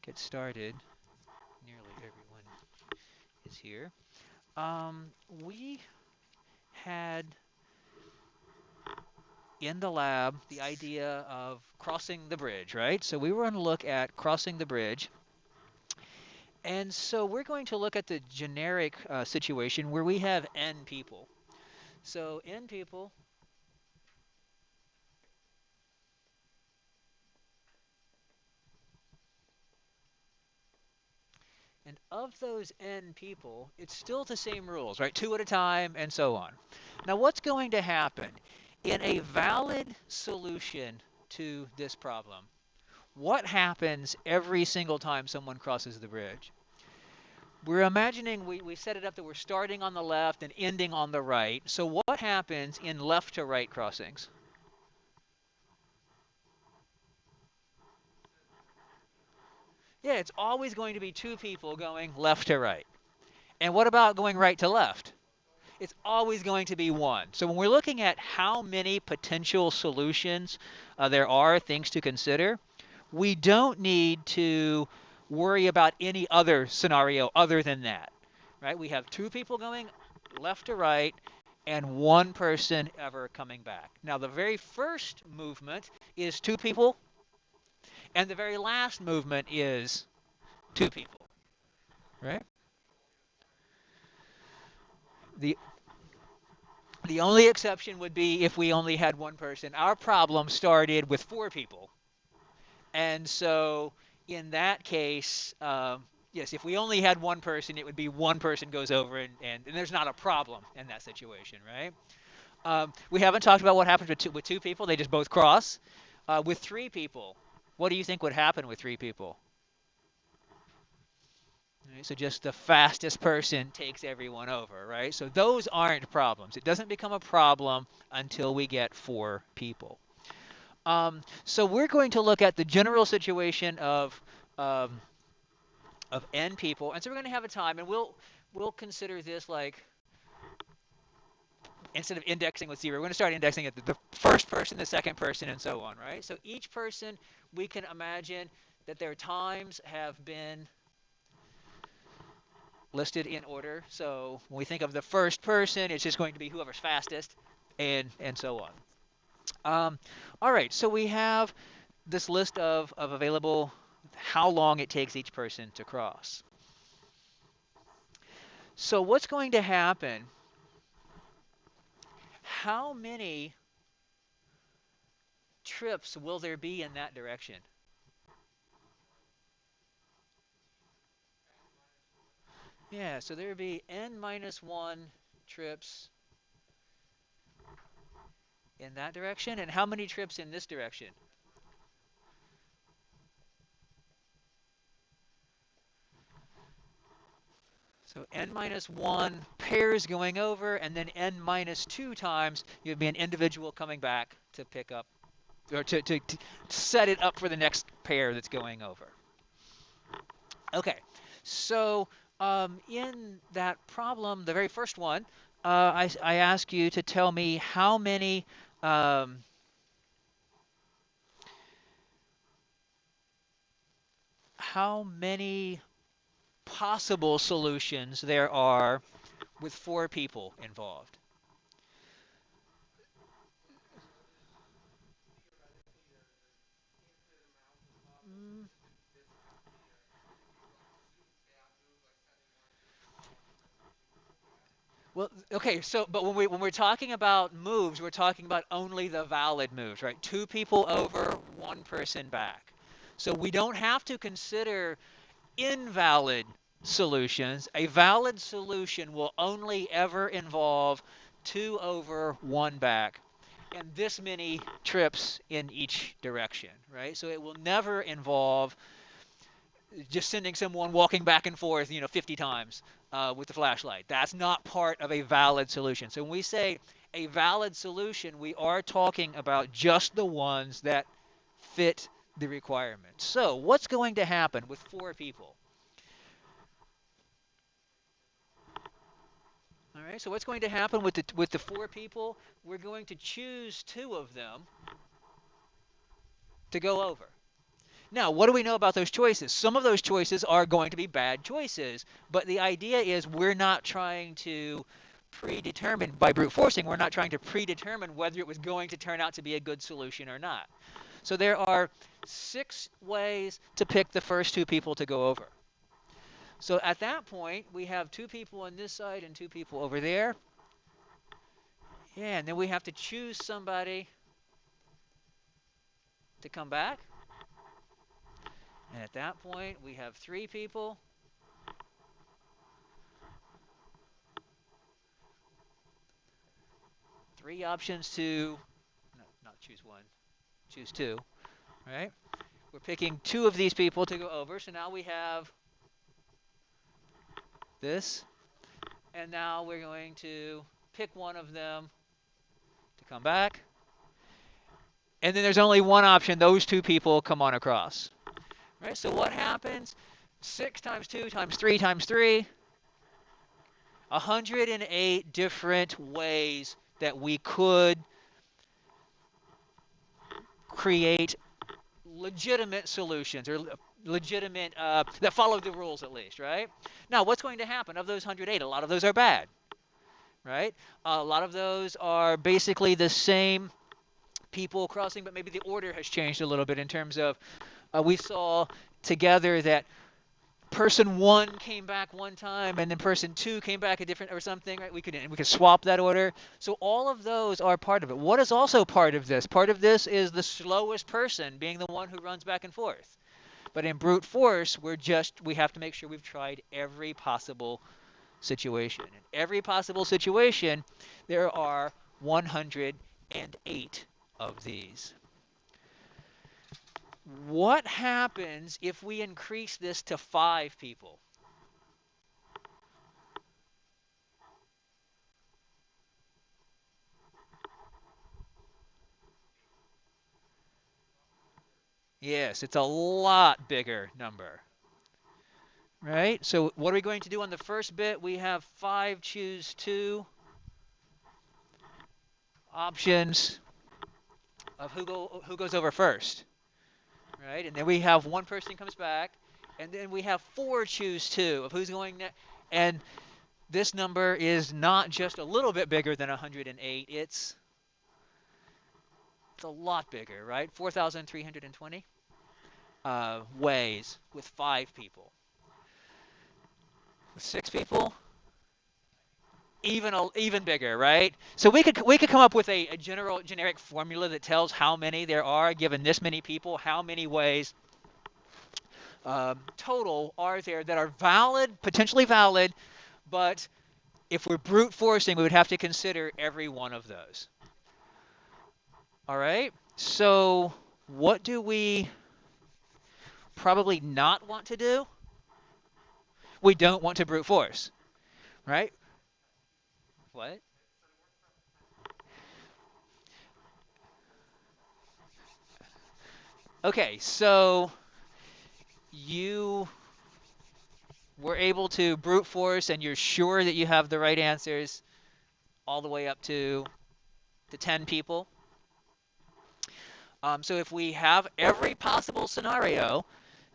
get started. Nearly everyone is here. We had in the lab the idea of crossing the bridge, right? So we were going to look at crossing the bridge. And so we're going to look at the generic situation where we have n people. So n people, and of those n people, it's still the same rules, right? Two at a time and so on. Now, what's going to happen in a valid solution to this problem? What happens every single time someone crosses the bridge? We're imagining we set it up that we're starting on the left and ending on the right. So what happens in left to right crossings? Yeah, it's always going to be two people going left to right. And what about going right to left? It's always going to be one. So when we're looking at how many potential solutions there are, things to consider, we don't need to worry about any other scenario other than that, right? We have two people going left to right and one person ever coming back. Now, the very first movement is two people, and the very last movement is two people, right? The the only exception would be if we only had one person. Our problem started with four people. And so in that case, yes, if we only had one person, it would be one person goes over and there's not a problem in that situation, right? We haven't talked about what happens with two people. They just both cross. With three people, what do you think would happen with three people? Right, so just the fastest person takes everyone over, right? So those aren't problems. It doesn't become a problem until we get four people. So we're going to look at the general situation um, of n people, and so we're going to have a time, and we'll consider this like instead of indexing with zero, we're going to start indexing at the first person, the second person, and so on, right? So each person, we can imagine that their times have been listed in order. So when we think of the first person, it's just going to be whoever's fastest, and so on. All right, so we have this list of available how long it takes each person to cross. So what's going to happen? How many trips will there be in that direction? Yeah, so there would be n minus 1 trips in that direction. And how many trips in this direction? So n minus 1 pairs going over, and then n minus 2 times you'd be an individual coming back to pick up, or to set it up for the next pair that's going over. Okay, so in that problem, the very first one, I ask you to tell me um, how many possible solutions there are with four people involved. Mm, Well, okay, so but when we're talking about moves, we're talking about only the valid moves, right? Two people over, one person back. So we don't have to consider invalid solutions. A valid solution will only ever involve two over, one back, and this many trips in each direction, right? So it will never involve just sending someone walking back and forth, 50 times with the flashlight. That's not part of a valid solution. So when we say a valid solution, we are talking about just the ones that fit the requirements. So what's going to happen with four people? All right. So what's going to happen with the four people? We're going to choose two of them to go over. Now, what do we know about those choices? Some of those choices are going to be bad choices, but the idea is we're not trying to predetermine by brute forcing, we're not trying to predetermine whether it was going to turn out to be a good solution or not. So there are 6 ways to pick the first 2 people to go over. So at that point, we have 2 people on this side and 2 people over there. Yeah, and then we have to choose somebody to come back. And at that point, we have 3 people. 3 options to, no, not choose 1, choose 2, right? We're picking 2 of these people to go over. So now we have this. And now we're going to pick one of them to come back. And then there's only one option. Those 2 people come on across. Right? So what happens? 6 times 2 times 3 times 3. 108 different ways that we could create legitimate solutions or legitimate that follow the rules at least, right? Now, what's going to happen of those 108? A lot of those are bad, right? A lot of those are basically the same people crossing, but maybe the order has changed a little bit in terms of we saw together that person 1 came back one time and then person 2 came back a different or something, right? We could swap that order. So all of those are part of it. What is also part of this? Part of this is the slowest person being the one who runs back and forth. But in brute force, we have to make sure we've tried every possible situation. In every possible situation, there are 108 of these. What happens if we increase this to 5 people? Yes, it's a lot bigger number, right? So what are we going to do on the first bit? We have 5 choose 2 options of who goes over first, right? And then we have one person comes back, and then we have 4 choose 2 of who's going next. And this number is not just a little bit bigger than 108. It's a lot bigger, right? 4,320 ways with 5 people. With 6 people, even bigger, right? So we could come up with a generic formula that tells how many there are given this many people, how many ways total are there that are valid, potentially valid, but if we're brute forcing, we would have to consider every one of those. All right. So what do we probably not want to do? We don't want to brute force, right? What? Okay, so you were able to brute force and you're sure that you have the right answers all the way up to 10 people. So if we have every possible scenario,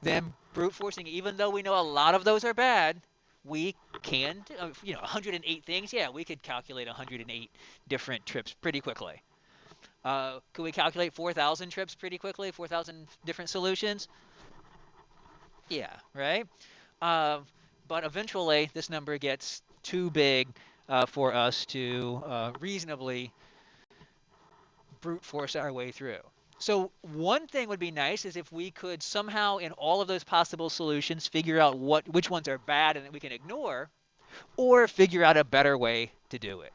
then brute forcing, even though we know a lot of those are bad, we can, 108 things. Yeah, we could calculate 108 different trips pretty quickly. Could we calculate 4,000 trips pretty quickly? 4,000 different solutions? Yeah, right? Uh, but eventually, this number gets too big for us to reasonably brute force our way through. So one thing would be nice is if we could somehow, in all of those possible solutions, figure out which ones are bad and that we can ignore, or figure out a better way to do it.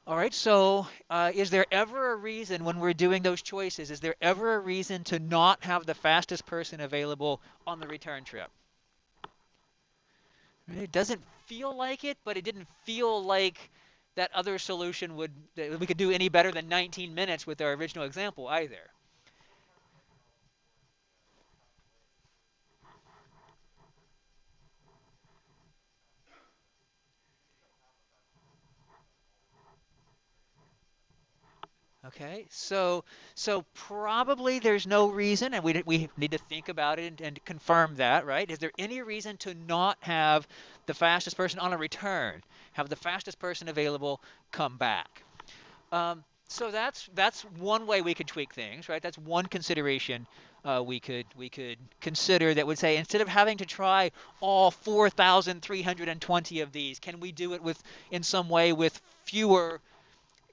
All right, so is there ever a reason when we're doing those choices, is there ever a reason to not have the fastest person available on the return trip? Right? It doesn't feel like it, but it didn't feel like that other solution that we could do any better than 19 minutes with our original example either. Okay, so probably there's no reason, and we need to think about it and confirm that, right? Is there any reason to not have the fastest person on a return, have the fastest person available come back? So that's one way we could tweak things, right? That's one consideration we could consider that would say instead of having to try all 4,320 of these, can we do it with in some way with fewer,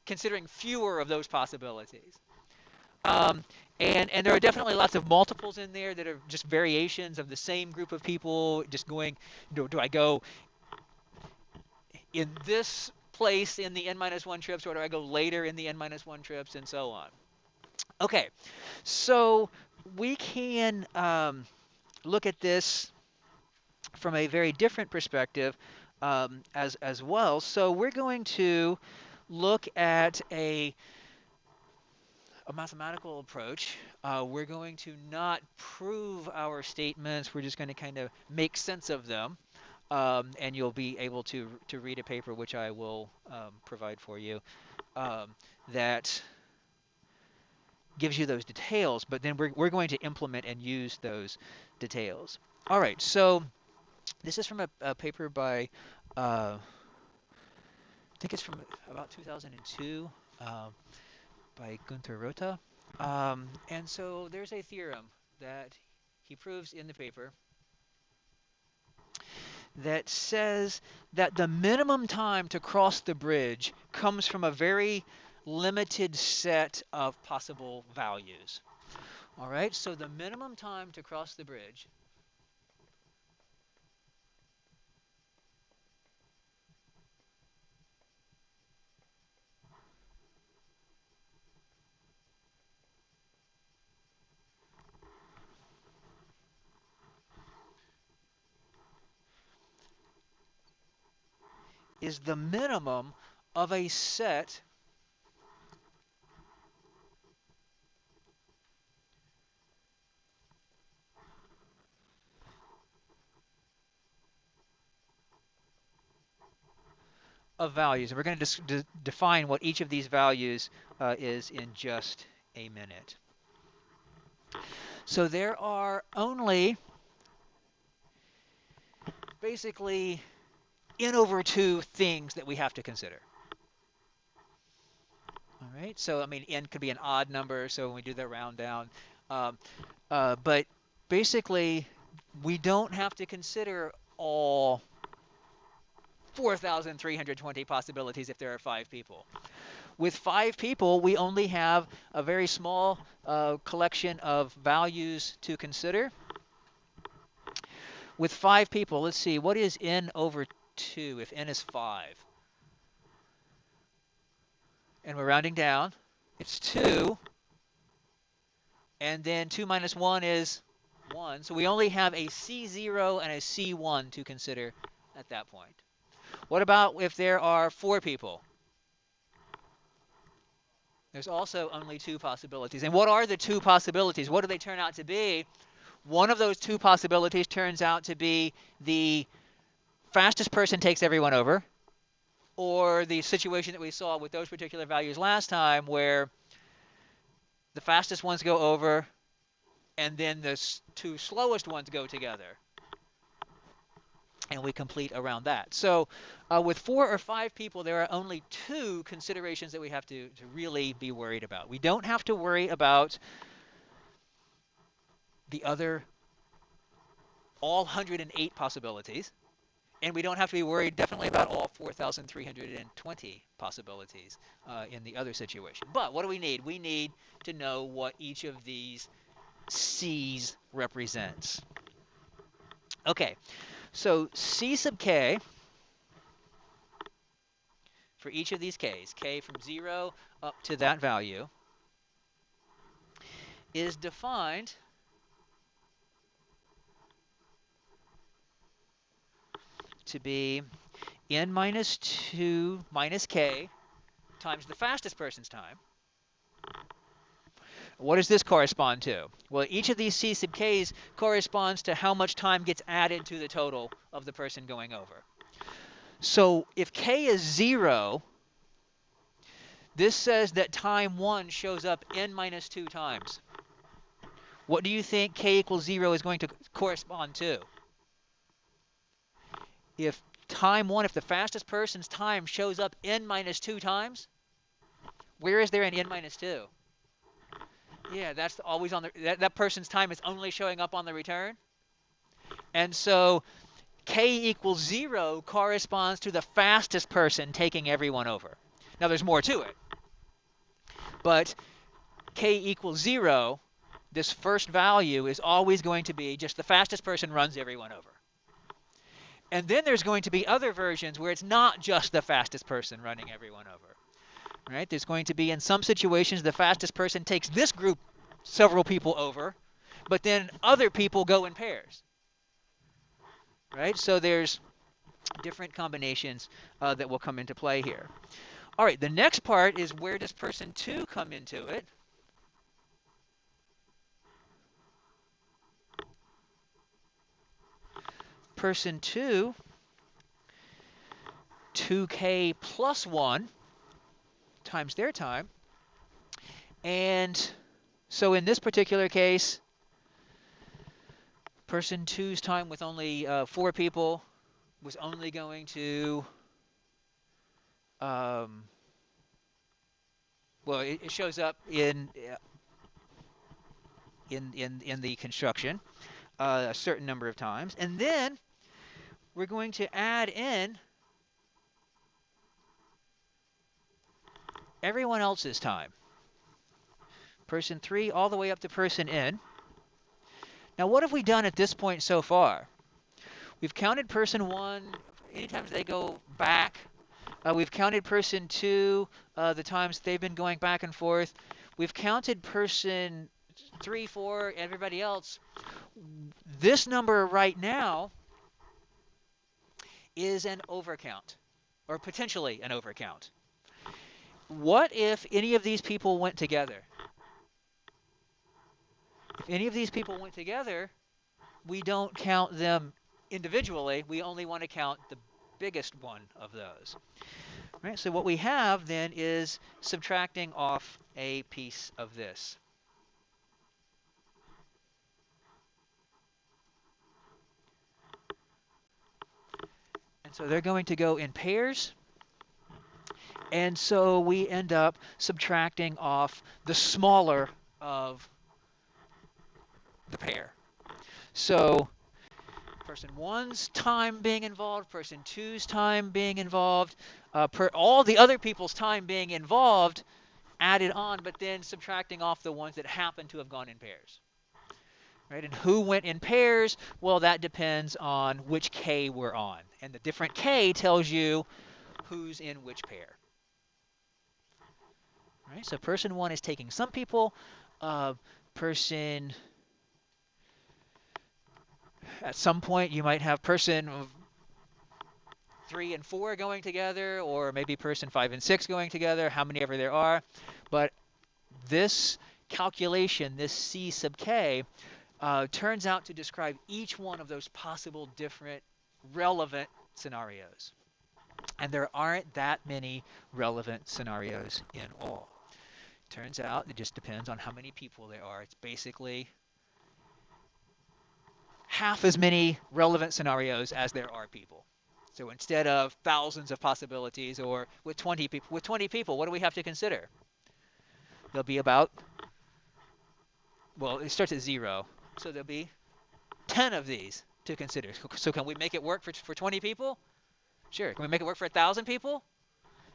considering fewer of those possibilities? Um, and there are definitely lots of multiples in there that are just variations of the same group of people. Just going, do I go in this place in the n minus one trips, or do I go later in the n minus one trips, and so on? Okay, so we can look at this from a very different perspective as well. So we're going to look at a mathematical approach. We're going to not prove our statements. We're just going to kind of make sense of them. And you'll be able to read a paper which I will provide for you um, that gives you those details, but then we're going to implement and use those details. All right, so this is from a paper by, I think it's from about 2002, by Günter Rote. And so there's a theorem that he proves in the paper that says that the minimum time to cross the bridge comes from a very limited set of possible values. All right, so the minimum time to cross the bridge is the minimum of a set of values. And we're going to define what each of these values is in just a minute. So there are only basically n over 2 things that we have to consider. All right, so I mean, n could be an odd number, so when we do the round down. Um, but basically, we don't have to consider all 4,320 possibilities if there are 5 people. With 5 people, we only have a very small collection of values to consider. With 5 people, let's see, what is n over 2 if n is 5? And we're rounding down. It's 2. And then 2 minus 1 is 1. So we only have a C0 and a C1 to consider at that point. What about if there are 4 people? There's also only 2 possibilities. And what are the 2 possibilities? What do they turn out to be? One of those 2 possibilities turns out to be the fastest person takes everyone over, or the situation that we saw with those particular values last time where the fastest ones go over and then the 2 slowest ones go together. And we complete around that. So with 4 or 5 people, there are only 2 considerations that we have to really be worried about. We don't have to worry about the other all 108 possibilities. And we don't have to be worried definitely about all 4,320 possibilities in the other situation. But what do we need? We need to know what each of these C's represents. Okay, so C sub k for each of these k's, k from 0 up to that value, is defined to be n minus 2 minus k times the fastest person's time. What does this correspond to? Well, each of these C sub k's corresponds to how much time gets added to the total of the person going over. So if k is 0, This says that time 1 shows up n minus 2 times. What do you think k equals 0 is going to correspond to? If time 1, if the fastest person's time shows up n minus 2 times, where is there an n minus 2? Yeah, that's always on the, that person's time is only showing up on the return. And so k equals 0 corresponds to the fastest person taking everyone over. Now there's more to it, but k equals 0, this first value is always going to be just the fastest person runs everyone over. And then there's going to be other versions where it's not just the fastest person running everyone over. Right? There's going to be, in some situations, the fastest person takes this group several people over, but then other people go in pairs. Right? So there's different combinations that will come into play here. All right, the next part is, where does person 2 come into it? Person 2, 2k plus 1 times their time. And so in this particular case, person 2's time with only 4 people was only going to, well, it shows up in the construction a certain number of times. And then we're going to add in everyone else's time. Person 3 all the way up to person n. Now, what have we done at this point so far? We've counted person 1 anytime they go back. We've counted person 2 the times they've been going back and forth. We've counted person 3, 4, everybody else. This number right now is an overcount, or potentially an overcount. What if any of these people went together? If any of these people went together, we don't count them individually. We only want to count the biggest one of those. Right? So what we have then is subtracting off a piece of this. And so they're going to go in pairs. And so we end up subtracting off the smaller of the pair. So person 1's time being involved, person 2's time being involved, all the other people's time being involved added on, but then subtracting off the ones that happen to have gone in pairs. Right? And who went in pairs? Well, that depends on which k we're on. And the different k tells you who's in which pair. Right? So person 1 is taking some people. Person, at some point, you might have person 3 and 4 going together, or maybe person 5 and 6 going together, how many ever there are. But this calculation, this c sub k, turns out to describe each one of those possible different relevant scenarios. And there aren't that many relevant scenarios in all. Turns out it just depends on how many people there are. It's basically half as many relevant scenarios as there are people. So instead of thousands of possibilities, or with 20 people, what do we have to consider? There'll be about, well, it starts at 0. So there'll be 10 of these to consider. So can we make it work for 20 people? Sure. Can we make it work for 1,000 people?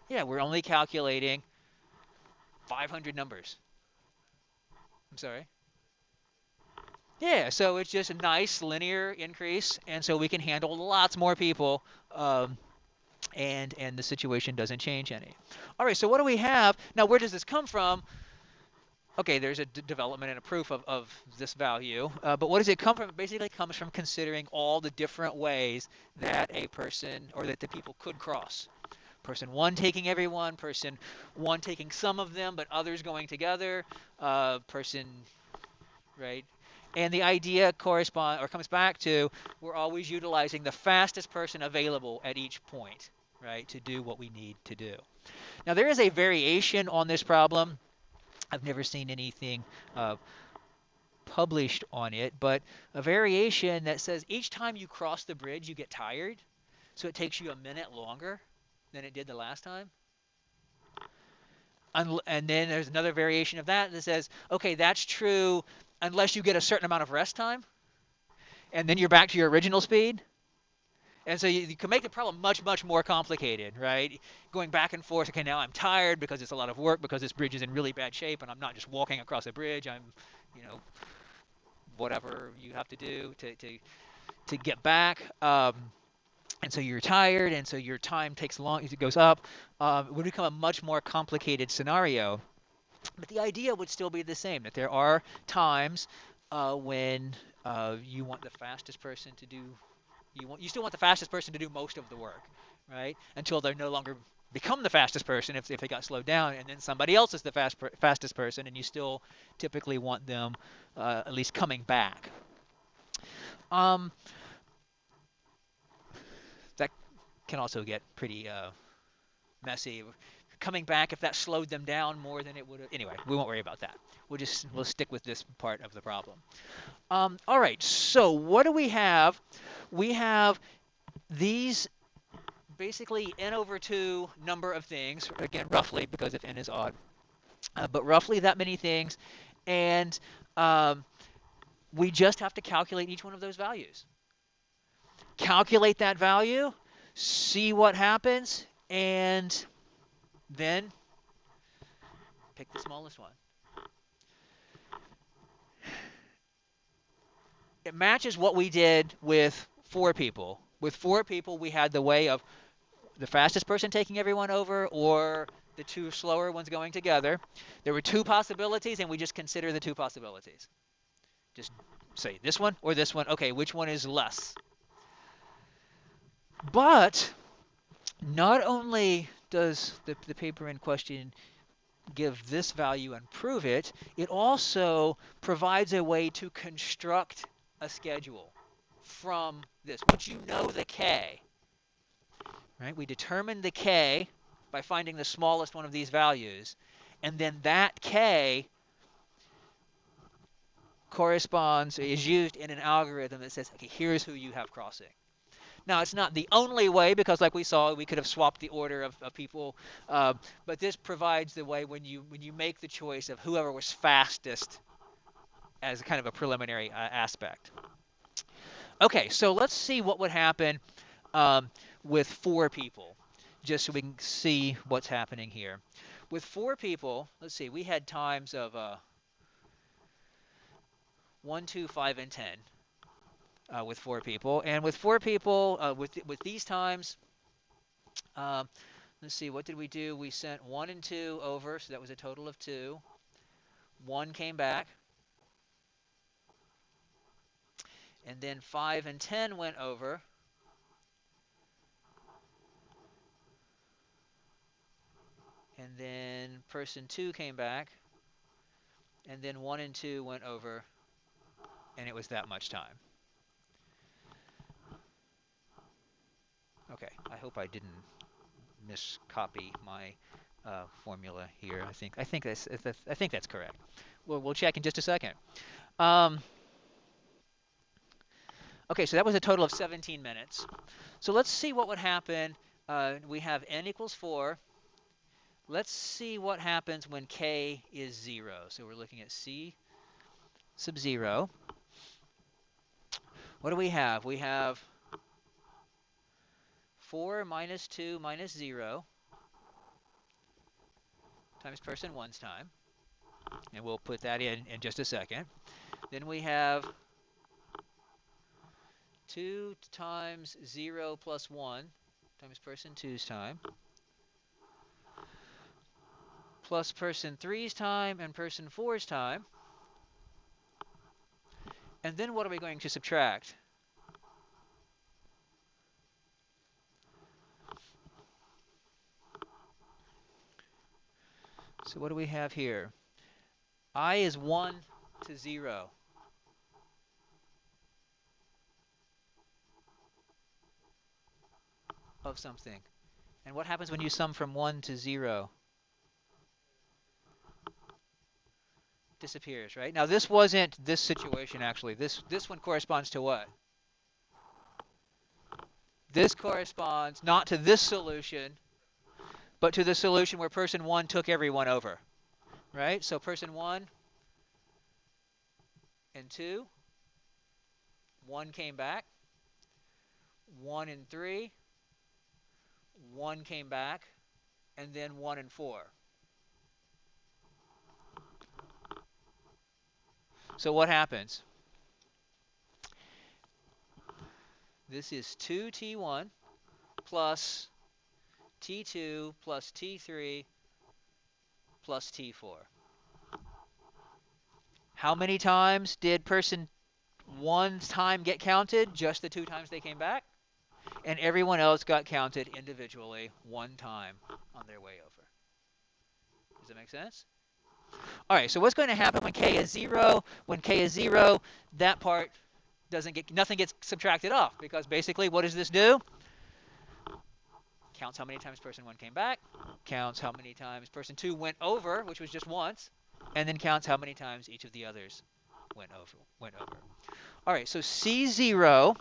Yeah, we're only calculating 500 numbers. I'm sorry. Yeah, so it's just a nice linear increase, and so we can handle lots more people, and the situation doesn't change any. All right, so what do we have? Now, where does this come from? Okay, there's a development and a proof of this value, but what does it come from? It basically comes from considering all the different ways that a person, or that the people could cross. Person 1 taking everyone, person 1 taking some of them, but others going together, right? And the idea comes back to, we're always utilizing the fastest person available at each point, right, to do what we need to do. Now there is a variation on this problem. I've never seen anything uh, published on it, but a variation that says each time you cross the bridge, you get tired, so it takes you a minute longer than it did the last time. And then there's another variation of that that says, okay, that's true unless you get a certain amount of rest time, and then you're back to your original speed. And so you can make the problem much, much more complicated, right? Going back and forth. Okay, now I'm tired because it's a lot of work because this bridge is in really bad shape, and I'm not just walking across a bridge. I'm, you know, whatever you have to do to get back. And so you're tired, and so your time takes long. It goes up. It would become a much more complicated scenario. But the idea would still be the same, that there are times when you want the fastest person to do you still want the fastest person to do most of the work, right? Until they no longer become the fastest person if they got slowed down, and then somebody else is the fastest person, and you still typically want them at least coming back. Um, that can also get pretty messy. Coming back, if that slowed them down more than it would have. Anyway, we won't worry about that. We'll stick with this part of the problem. All right. So what do we have? We have these basically n over 2 number of things, again, roughly, because if n is odd, but roughly that many things, and we just have to calculate each one of those values. Calculate that value, see what happens, and then pick the smallest one. It matches what we did with 4 people. With 4 people, we had the way of the fastest person taking everyone over or the 2 slower ones going together. There were 2 possibilities, and we just consider the 2 possibilities. Just say this one or this one. Okay, which one is less? But not only does the paper in question give this value and prove it, it also provides a way to construct a schedule from this. Once you know the k, right? We determine the k by finding the smallest one of these values, and then that k is used in an algorithm that says, okay, here's who you have crossing. Now, it's not the only way, because like we saw, we could have swapped the order of people, but this provides the way when you make the choice of whoever was fastest as kind of a preliminary aspect. Okay, so let's see what would happen with 4 people, just so we can see what's happening here. With 4 people, let's see, we had times of 1, 2, 5, and 10 with 4 people. And with 4 people, with these times, let's see, what did we do? We sent 1 and 2 over, so that was a total of 2. 1 came back. And then 5 and 10 went over. And then person 2 came back. And then 1 and 2 went over. And it was that much time. Okay, I hope I didn't miscopy my formula here. I think that's correct. We'll check in just a second. Okay, so that was a total of 17 minutes. So let's see what would happen. We have n equals 4. Let's see what happens when k is 0. So we're looking at c sub 0. What do we have? We have 4 minus 2 minus 0 times person 1's time. And we'll put that in just a second. Then we have 2 times 0 plus 1 times person 2's time, plus person 3's time and person 4's time. And then what are we going to subtract? So what do we have here? I is 1 to 0. Of something. And what happens when you sum from 1 to 0? Disappears, right? Now this wasn't this situation actually. This one corresponds to what? This corresponds not to this solution, but to the solution where person 1 took everyone over, right? So person 1 and 2, 1 came back. 1 and 3, 1 came back, and then 1 and 4. So what happens? This is 2t1 plus t2 plus t3 plus t4. How many times did person 1's time get counted? Just the 2 times they came back? And everyone else got counted individually 1 time on their way over. Does that make sense? All right, so what's going to happen when k is 0? When k is 0, that part nothing gets subtracted off, because basically what does this do? Counts how many times person 1 came back, counts how many times person 2 went over, which was just once, and then counts how many times each of the others went over. All right, so C0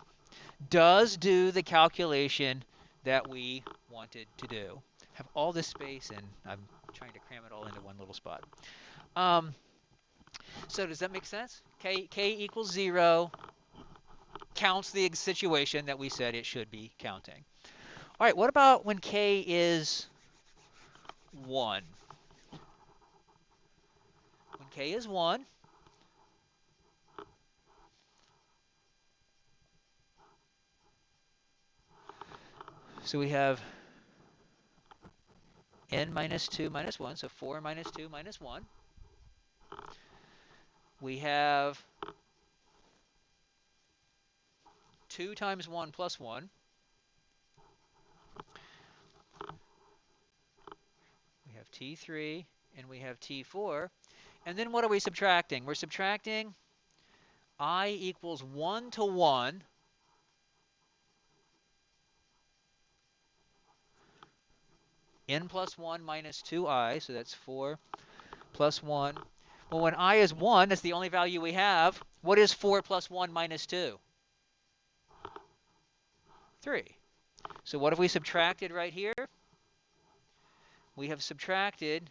does do the calculation that we wanted to do. Have all this space, and I'm trying to cram it all into one little spot. So does that make sense? K equals 0 counts the situation that we said it should be counting. All right, what about when k is 1? When k is 1, so we have n minus 2 minus 1, so 4 minus 2 minus 1. We have 2 times 1 plus 1. We have t3, and we have t4. And then what are we subtracting? We're subtracting I equals 1 to 1 n plus 1 minus 2i, so that's 4 plus 1. Well, when I is 1, that's the only value we have. What is 4 plus 1 minus 2? 3. So what have we subtracted right here? We have subtracted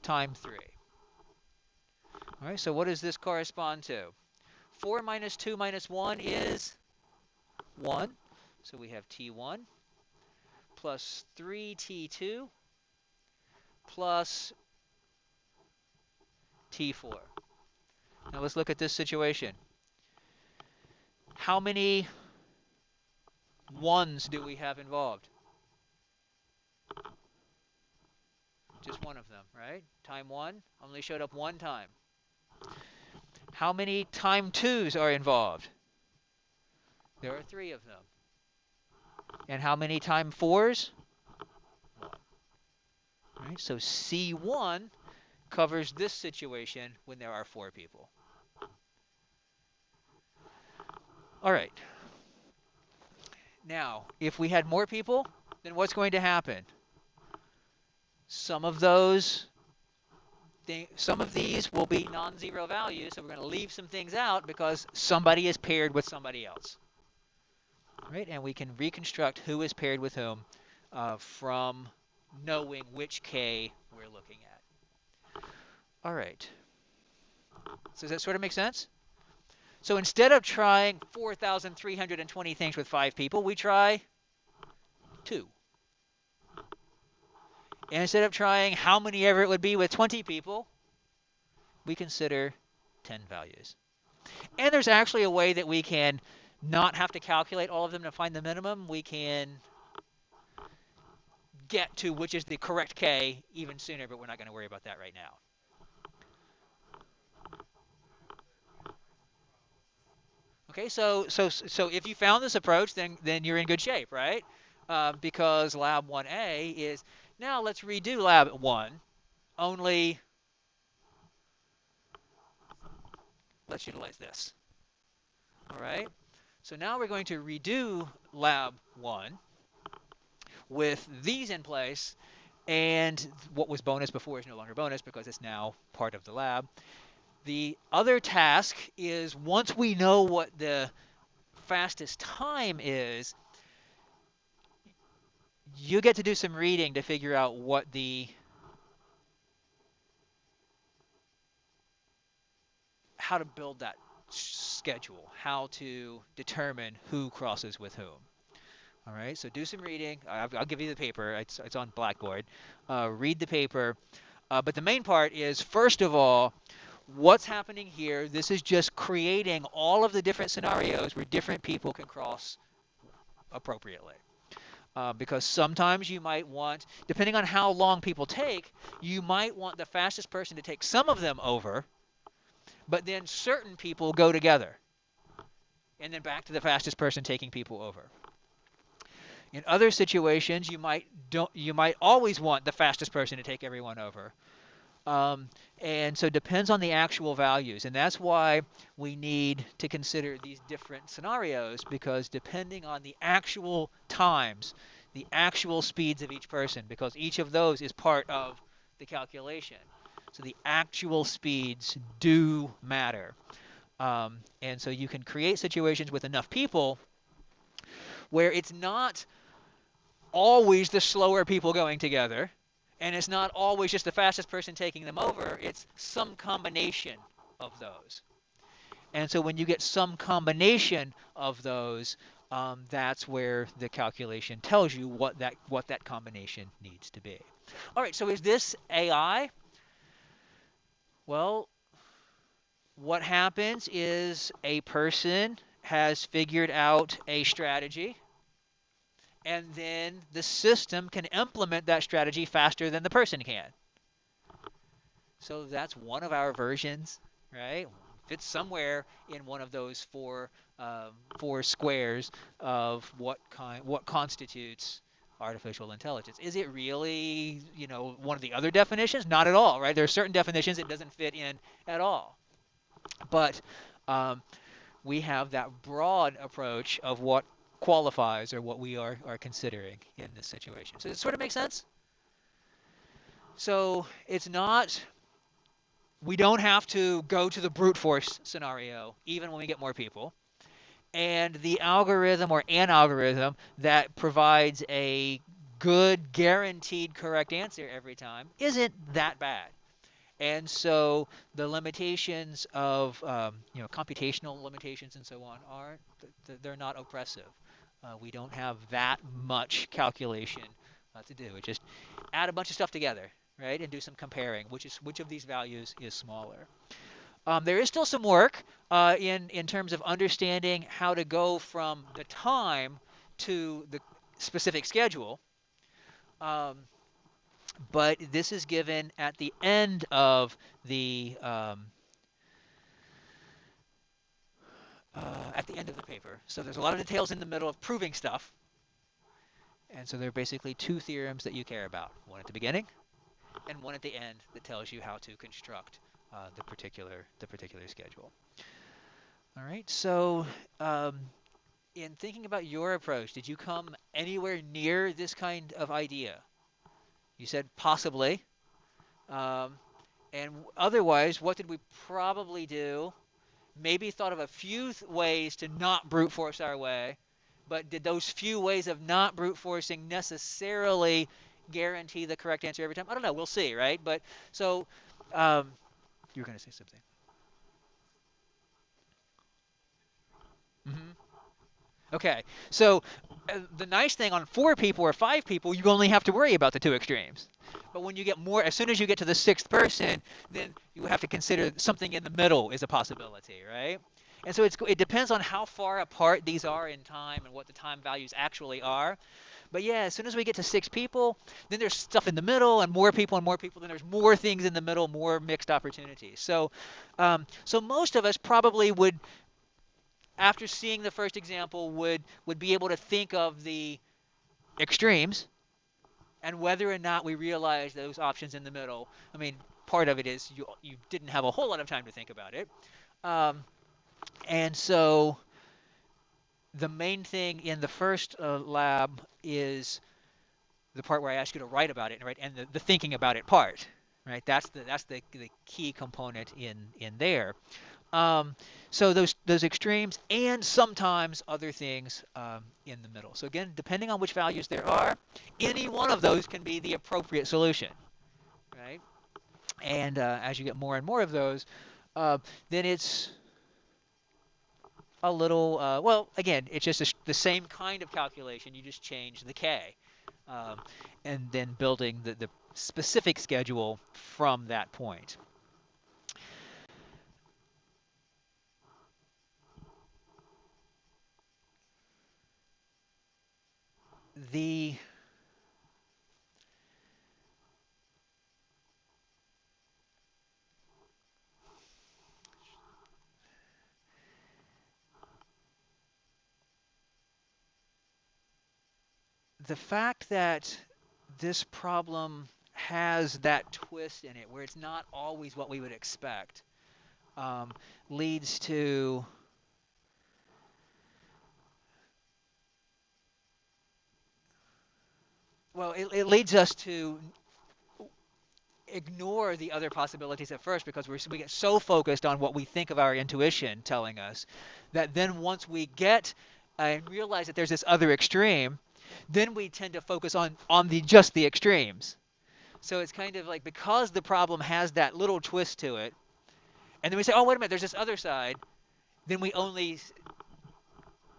time 3. All right, so what does this correspond to? 4 minus 2 minus 1 is 1. So we have t1 plus 3t2 plus t4. Now let's look at this situation. How many 1s do we have involved? Just one of them, right? Time 1 only showed up 1 time. How many time 2s are involved? There are 3 of them. And how many time 4s? 1. Right? So C1 covers this situation when there are 4 people. All right. Now, if we had more people, then what's going to happen? Some of these will be non-zero values, so we're going to leave some things out because somebody is paired with somebody else. Right? And we can reconstruct who is paired with whom from knowing which k we're looking at. All right. So does that sort of make sense? So instead of trying 4,320 things with 5 people, we try 2. And instead of trying how many ever it would be with 20 people, we consider 10 values. And there's actually a way that we can not have to calculate all of them to find the minimum. We can get to which is the correct k even sooner, but we're not going to worry about that right now. Okay, so if you found this approach, then you're in good shape, right? Because lab 1A is, now let's redo lab 1, only let's utilize this. All right, so now we're going to redo lab 1. with these in place, and what was bonus before is no longer bonus because it's now part of the lab. The other task is, once we know what the fastest time is, you get to do some reading to figure out what the how to build that schedule, how to determine who crosses with whom. All right, so do some reading. I'll give you the paper. It's on Blackboard. Read the paper. But the main part is, first of all, what's happening here. This is just creating all of the different scenarios where different people can cross appropriately. Because sometimes you might want, depending on how long people take, you might want the fastest person to take some of them over, but then certain people go together, and then back to the fastest person taking people over. In other situations, you might always want the fastest person to take everyone over. Um, and so it depends on the actual values. And that's why we need to consider these different scenarios, because depending on the actual times, the actual speeds of each person, because each of those is part of the calculation. So the actual speeds do matter. And so you can create situations with enough people where it's not always the slower people going together, and it's not always just the fastest person taking them over. It's some combination of those. And so when you get some combination of those, that's where the calculation tells you what that combination needs to be. All right, so is this AI? Well, what happens is a person has figured out a strategy, and then the system can implement that strategy faster than the person can. So that's one of our versions, right? Fits somewhere in one of those four squares of what constitutes artificial intelligence. Is it really, one of the other definitions? Not at all, right? There are certain definitions it doesn't fit in at all. But um, we have that broad approach of what qualifies, or what we are considering in this situation. So does it sort of make sense? So it's not, we don't have to go to the brute force scenario even when we get more people. And the algorithm, or an algorithm that provides a good guaranteed correct answer every time, isn't that bad. And so the limitations of computational limitations and so on aren't, they're not oppressive. We don't have that much calculation to do. It just add a bunch of stuff together, right, and do some comparing, which of these values is smaller. There is still some work in terms of understanding how to go from the time to the specific schedule. Um, but this is given at the end of the paper. So there's a lot of details in the middle of proving stuff, and so there are basically two theorems that you care about: one at the beginning and one at the end that tells you how to construct the particular schedule. All right. So in thinking about your approach, did you come anywhere near this kind of idea? You said possibly. Um, and otherwise, what did we probably do? Maybe thought of a few ways to not brute force our way, but did those few ways of not brute forcing necessarily guarantee the correct answer every time? I don't know. We'll see, right? But so um, you were going to say something. Hmm. Okay. So the nice thing, on 4 people or 5 people, you only have to worry about the two extremes. But when you get more, as soon as you get to the sixth person, then you have to consider something in the middle is a possibility, right? And so it depends on how far apart these are in time and what the time values actually are. But yeah, as soon as we get to 6 people, then there's stuff in the middle, and more people, then there's more things in the middle, more mixed opportunities. So most of us probably would, after seeing the first example, would be able to think of the extremes, and whether or not we realize those options in the middle. I mean, part of it is you didn't have a whole lot of time to think about it. Um, and so the main thing in the first lab is the part where I ask you to write about it, right, and the thinking about it part, right? That's the key component in there. Um, so those extremes and sometimes other things in the middle. So again, depending on which values there are, any one of those can be the appropriate solution, right? And as you get more and more of those, uh, then it's a little, well, again, it's just the same kind of calculation. You just change the k, um, and then building the specific schedule from that point. The the fact that this problem has that twist in it, where it's not always what we would expect, um, leads to, well, it leads us to ignore the other possibilities at first because we get so focused on what we think of our intuition telling us that then once we get and realize that there's this other extreme, then we tend to focus on the just the extremes. So it's kind of like because the problem has that little twist to it, and then we say, oh, wait a minute, there's this other side, then we only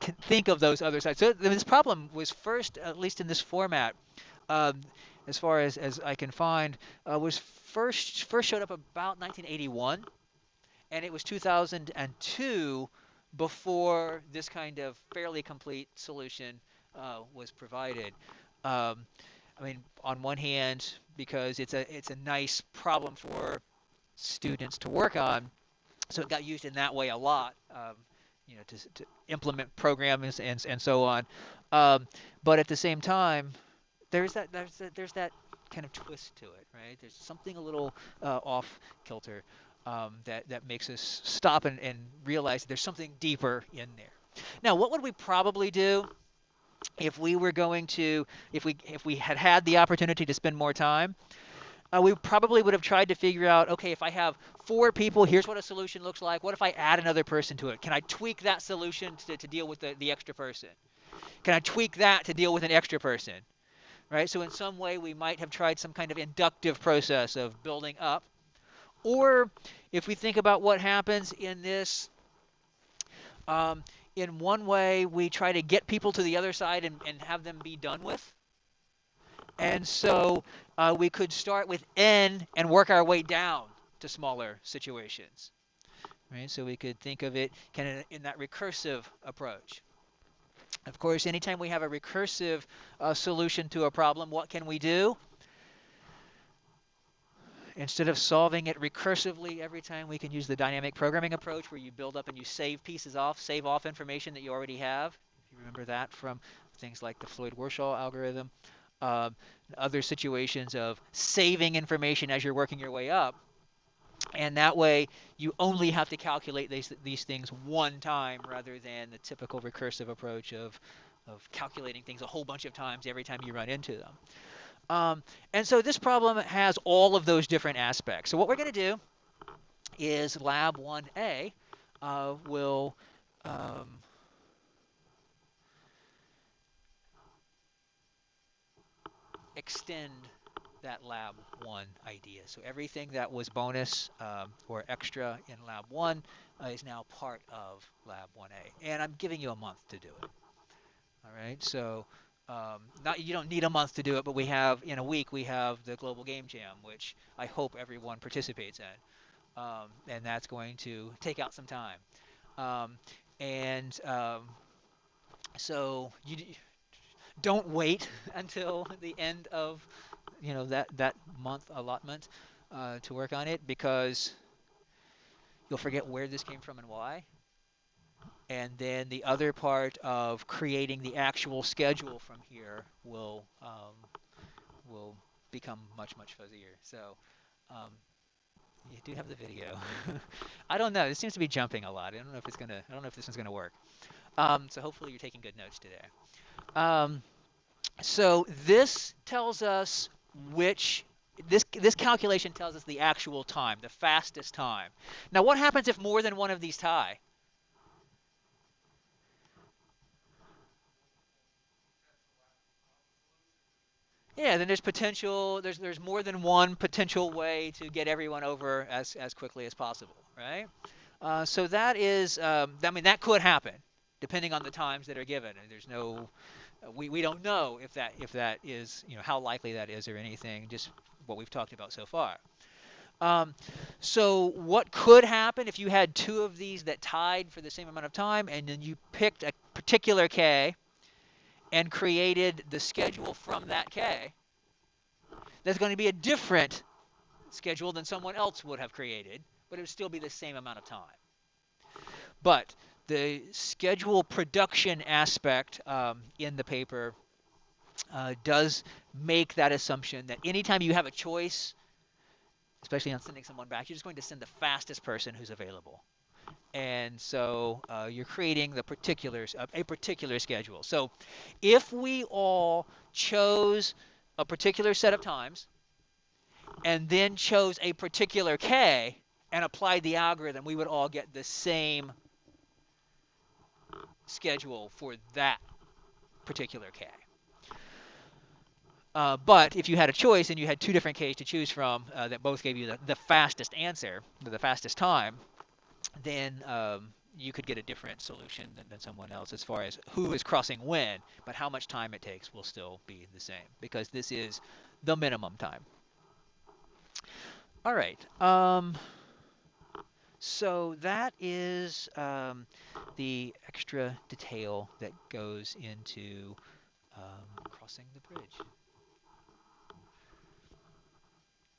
can think of those other sides. So this problem was first, at least in this format, um, as far as I can find, was first showed up about 1981, and it was 2002 before this kind of fairly complete solution was provided. Um, I mean, on one hand, because it's a nice problem for students to work on, so it got used in that way a lot. To implement programs and so on. Um, but at the same time, there's that kind of twist to it, right? There's something a little off kilter that makes us stop and realize that there's something deeper in there. Now, what would we probably do if we were going to if we had the opportunity to spend more time? We probably would have tried to figure out, okay, if I have four people, here's what a solution looks like. What if I add another person to it? Can I tweak that solution to deal with the extra person? Can I tweak that to deal with an extra person? Right? So in some way, we might have tried some kind of inductive process of building up. Or if we think about what happens in this, um, in one way, we try to get people to the other side and have them be done with. And so we could start with n and work our way down to smaller situations. Right? So we could think of it kind of in that recursive approach. Of course, anytime we have a recursive solution to a problem, what can we do? Instead of solving it recursively every time, we can use the dynamic programming approach where you build up and you save pieces off, save off information that you already have. If you remember that from things like the Floyd-Warshall algorithm. Um, Other situations of saving information as you're working your way up. And that way, you only have to calculate these things one time rather than the typical recursive approach of calculating things a whole bunch of times every time you run into them. And so this problem has all of those different aspects. So what we're going to do is Lab 1A will extend that Lab 1 idea. So everything that was bonus or extra in Lab 1 is now part of Lab 1A. And I'm giving you a month to do it. All right, so not you don't need a month to do it, but we have in a week we have the Global Game Jam, which I hope everyone participates in, and that's going to take out some time. Um, and so you don't wait until the end of that month allotment to work on it because you'll forget where this came from and why. And then the other part of creating the actual schedule from here will become much fuzzier. So um, you do have the video. I don't know. It seems to be jumping a lot. I don't know if it's gonna. I don't know if this one's gonna work. So hopefully you're taking good notes today. Um, So this tells us which this calculation tells us the actual time, the fastest time. Now, what happens if more than one of these tie? Yeah, then there's potential. There's more than one potential way to get everyone over as quickly as possible, right? So that is, I mean, that could happen, depending on the times that are given. And there's no, we don't know if that is, how likely that is or anything. Just what we've talked about so far. Um, so what could happen if you had two of these that tied for the same amount of time, and then you picked a particular K and created the schedule from that K? That's going to be a different schedule than someone else would have created, but it would still be the same amount of time. But the schedule production aspect in the paper does make that assumption that anytime you have a choice, especially on sending someone back, you're just going to send the fastest person who's available. And so you're creating the particulars of a particular schedule. So if we all chose a particular set of times and then chose a particular K and applied the algorithm, we would all get the same schedule for that particular K. But if you had a choice and you had two different Ks to choose from that both gave you the fastest answer, the fastest time, then you could get a different solution than someone else as far as who is crossing when, but how much time it takes will still be the same because this is the minimum time. All right. So that is the extra detail that goes into crossing the bridge.